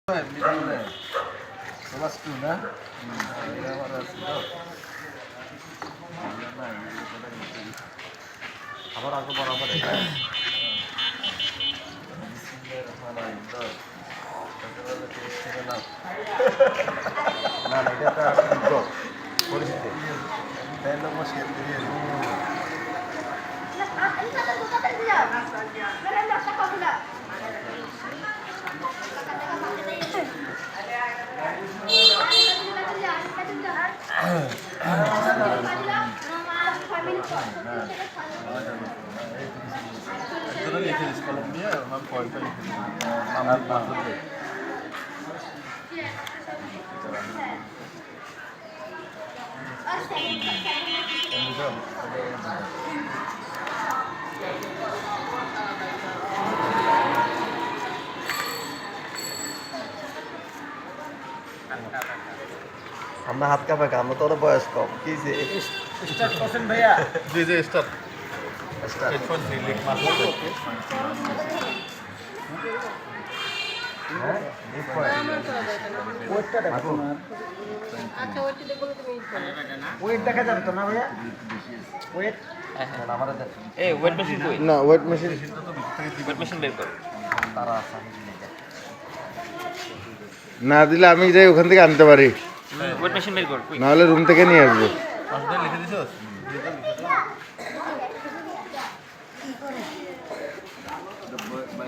আবার আগে বরাবর না এটা একটা পরিস্থিতি তাই লোক মুশকিল দিয়ে লিখে দিস কলম দিয়ে আমার পয়েন্টটা লিখে দিস নাম বাঁধতে আমরা হাত কাঁপে আমরা তোর বয়স কম কি যে স্টার্ট করছেন ভাইয়া জি জি স্টার্ট হেডফোন লিখ মাত্র হ্যাঁ ওয়েটটা দেখো আচ্ছা ওইটা দেখো তুমি ওয়েট দেখা যাবে তো না ভাইয়া ওয়েট এই ওয়েট মেশিন কই না ওয়েট মেশিন ওয়েট মেশিন বের কর না দিলে আমি যাই ওখান থেকে আনতে পারি ওয়েট মেশিন বের কর নাহলে রুম থেকে নিয়ে আসবো লিখে দিছিস